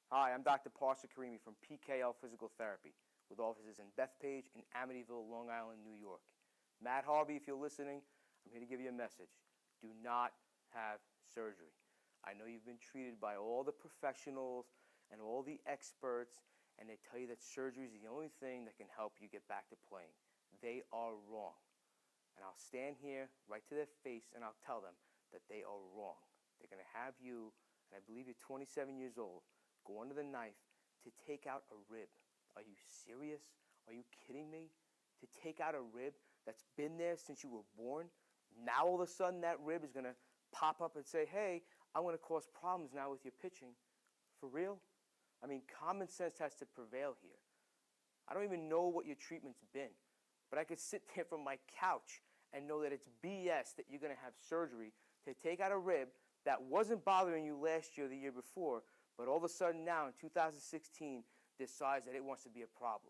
Hi, I'm Dr. Parsa Karimi from PKL Physical Therapy with offices in Bethpage and Amityville, Long Island, New York. Matt Harvey, if you're listening, I'm here to give you a message. Do not have surgery. I know you've been treated by all the professionals and all the experts, and they tell you that surgery is the only thing that can help you get back to playing. They are wrong. And I'll stand here right to their face and I'll tell them that they are wrong. They're going to have you, and I believe you're 27 years old, go under the knife to take out a rib. Are you serious? Are you kidding me? To take out a rib that's been there since you were born? Now all of a sudden that rib is going to pop up and say, hey, I'm going to cause problems now with your pitching. For real? I mean, common sense has to prevail here. I don't even know what your treatment's been, but I could sit there from my couch and know that it's BS that you're going to have surgery to take out a rib that wasn't bothering you last year or the year before, but all of a sudden now in 2016 decides that it wants to be a problem.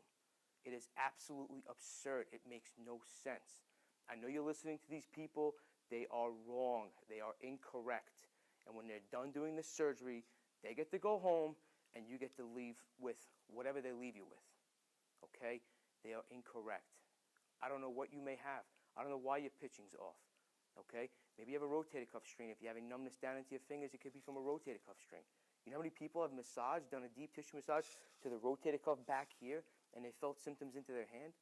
It is absolutely absurd. It makes no sense. I know you're listening to these people. They are wrong. They are incorrect. And when they're done doing the surgery, they get to go home and you get to leave with whatever they leave you with. Okay? They are incorrect. I don't know what you may have. I don't know why your pitching's off. Okay? Maybe you have a rotator cuff strain. If you're having numbness down into your fingers, it could be from a rotator cuff strain. You know how many people have massaged, done a deep tissue massage to the rotator cuff back here, and they felt symptoms into their hand?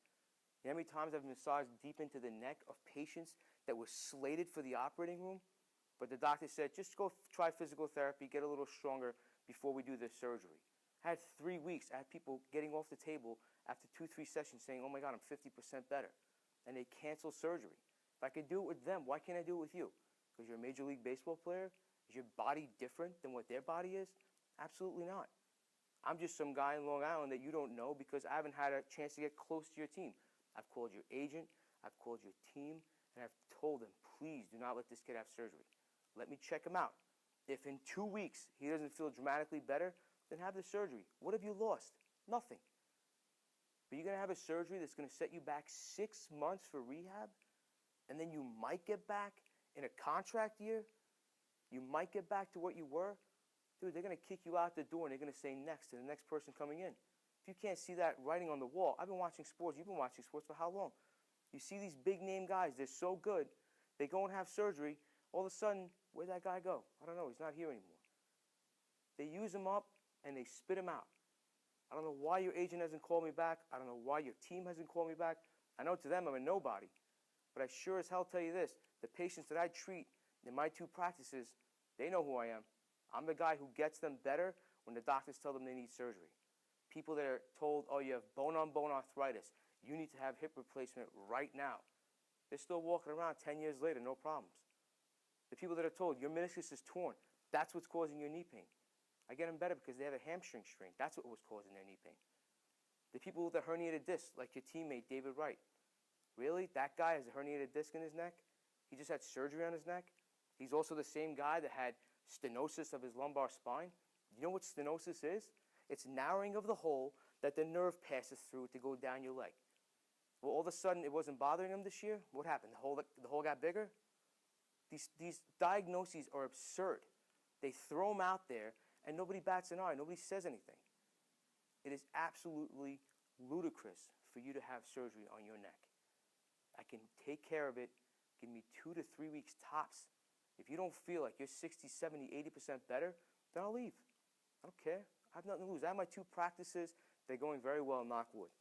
You know how many times I've massaged deep into the neck of patients that were slated for the operating room, but the doctor said, just go try physical therapy, get a little stronger before we do this surgery. I had 3 weeks. I had people getting off the table after 2-3 sessions saying, oh my God, I'm 50% better. And they cancel surgery. If I could do it with them, why can't I do it with you? Because you're a Major League Baseball player? Is your body different than what their body is? Absolutely not. I'm just some guy in Long Island that you don't know because I haven't had a chance to get close to your team. I've called your agent, I've called your team, and I've told them, please do not let this kid have surgery. Let me check him out. If in 2 weeks he doesn't feel dramatically better, then have the surgery. What have you lost? Nothing. But you're going to have a surgery that's going to set you back 6 months for rehab, and then you might get back in a contract year. You might get back to what you were. Dude, they're going to kick you out the door, and they're going to say next to the next person coming in. If you can't see that writing on the wall, I've been watching sports. You've been watching sports for how long? You see these big-name guys. They're so good. They go and have surgery. All of a sudden, where'd that guy go? I don't know. He's not here anymore. They use him up, and they spit him out. I don't know why your agent hasn't called me back. I don't know why your team hasn't called me back. I know to them I'm a nobody. But I sure as hell tell you this. The patients that I treat in my 2 practices, they know who I am. I'm the guy who gets them better when the doctors tell them they need surgery. People that are told, oh, you have bone-on-bone arthritis. You need to have hip replacement right now. They're still walking around 10 years later, no problems. The people that are told, your meniscus is torn. That's what's causing your knee pain. I get them better because they have a hamstring strain. That's what was causing their knee pain. The people with the herniated disc, like your teammate, David Wright. Really? That guy has a herniated disc in his neck? He just had surgery on his neck? He's also the same guy that had stenosis of his lumbar spine. You know what stenosis is? It's narrowing of the hole that the nerve passes through to go down your leg. Well, all of a sudden, it wasn't bothering him this year. What happened? The hole got bigger? These diagnoses are absurd. They throw them out there, and nobody bats an eye. Nobody says anything. It is absolutely ludicrous for you to have surgery on your neck. I can take care of it. Give me 2 to 3 weeks tops. If you don't feel like you're 60, 70, 80% better, then I'll leave. I don't care. I have nothing to lose. I have my 2 practices. They're going very well, knock wood.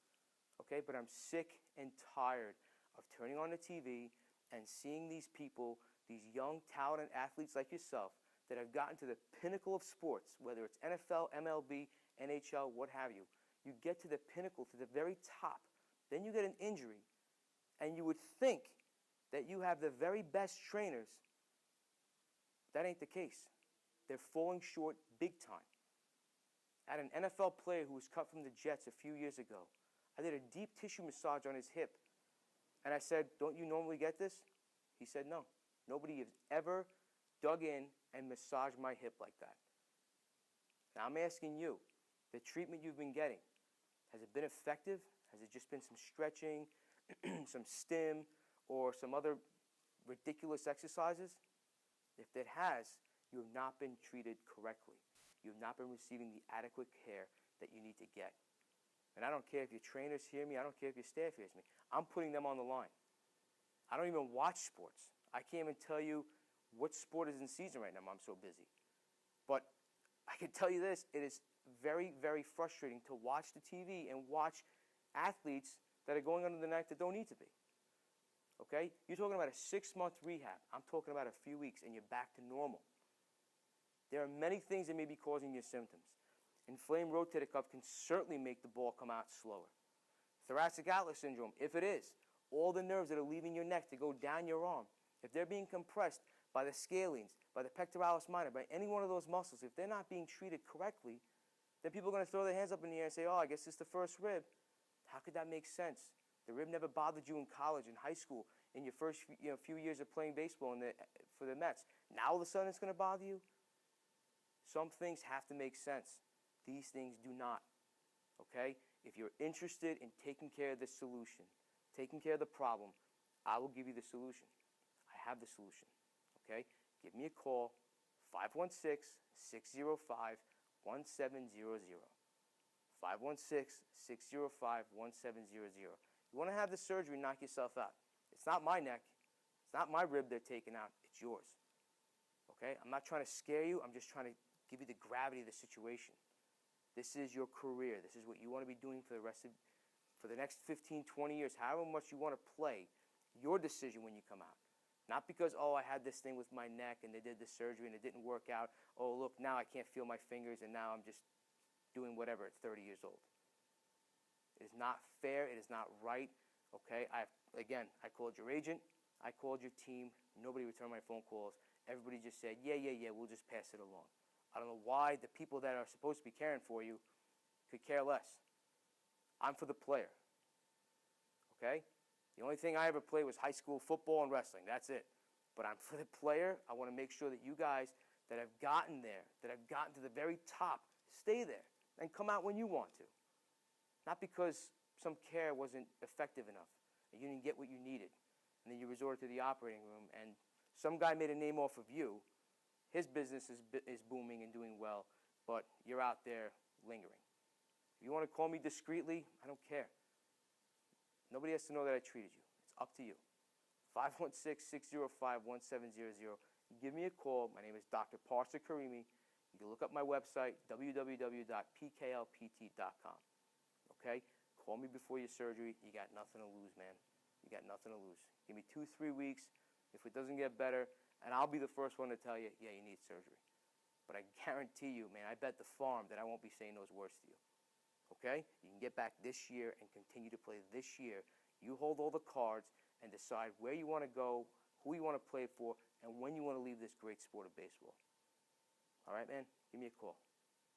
Okay, but I'm sick and tired of turning on the TV and seeing these people, these young, talented athletes like yourself, that have gotten to the pinnacle of sports, whether it's NFL, MLB, NHL, what have you. You get to the pinnacle, to the very top. Then you get an injury, and you would think that you have the very best trainers. That ain't the case. They're falling short big time. I had an NFL player who was cut from the Jets a few years ago. I did a deep tissue massage on his hip, and I said, don't you normally get this? He said, no. Nobody has ever dug in and massaged my hip like that. Now I'm asking you, the treatment you've been getting, has it been effective? Has it just been some stretching, some stim, or some other ridiculous exercises? If it has, you have not been treated correctly. You have not been receiving the adequate care that you need to get. And I don't care if your trainers hear me. I don't care if your staff hears me. I'm putting them on the line. I don't even watch sports. I can't even tell you what sport is in season right now. I'm so busy. But I can tell you this. It is very, very frustrating to watch the TV and watch athletes that are going under the knife that don't need to be. Okay? You're talking about a 6-month rehab. I'm talking about a few weeks, and you're back to normal. There are many things that may be causing your symptoms. Inflamed rotator cuff can certainly make the ball come out slower. Thoracic outlet syndrome, if it is, all the nerves that are leaving your neck to go down your arm, if they're being compressed by the scalenes, by the pectoralis minor, by any one of those muscles, if they're not being treated correctly, then people are going to throw their hands up in the air and say, oh, I guess it's the first rib. How could that make sense? The rib never bothered you in college, in high school, in your first few years of playing baseball for the Mets. Now all of a sudden it's going to bother you? Some things have to make sense. These things do not. Okay? If you're interested in taking care of the solution, taking care of the problem, I will give you the solution. I have the solution. Okay? Give me a call, 516-605-1700. 516-605-1700. You want to have the surgery, knock yourself out. It's not my neck. It's not my rib they're taking out. It's yours. Okay? I'm not trying to scare you. I'm just trying to give you the gravity of the situation. This is your career. This is what you want to be doing for the next 15, 20 years, however much you want to play. Your decision when you come out. Not because, oh, I had this thing with my neck and they did the surgery and it didn't work out. Oh, look, now I can't feel my fingers and now I'm just doing whatever at 30 years old. It is not fair. It is not right. Okay? I called your agent. I called your team. Nobody returned my phone calls. Everybody just said, yeah, we'll just pass it along. I don't know why the people that are supposed to be caring for you could care less. I'm for the player. Okay? The only thing I ever played was high school football and wrestling. That's it. But I'm for the player. I want to make sure that you guys that have gotten there, that have gotten to the very top, stay there and come out when you want to. Not because some care wasn't effective enough and you didn't get what you needed. And then you resorted to the operating room and some guy made a name off of you. His business is booming and doing well, but you're out there lingering. If you want to call me discreetly, I don't care. Nobody has to know that I treated you. It's up to you. 516-605-1700. Give me a call. My name is Dr. Parsa Karimi. You can look up my website, www.pklpt.com. Okay? Call me before your surgery. You got nothing to lose, man. You got nothing to lose. Give me 2-3 weeks. If it doesn't get better, and I'll be the first one to tell you, yeah, you need surgery. But I guarantee you, man, I bet the farm that I won't be saying those words to you. Okay? You can get back this year and continue to play this year. You hold all the cards and decide where you want to go, who you want to play for, and when you want to leave this great sport of baseball. All right, man? Give me a call.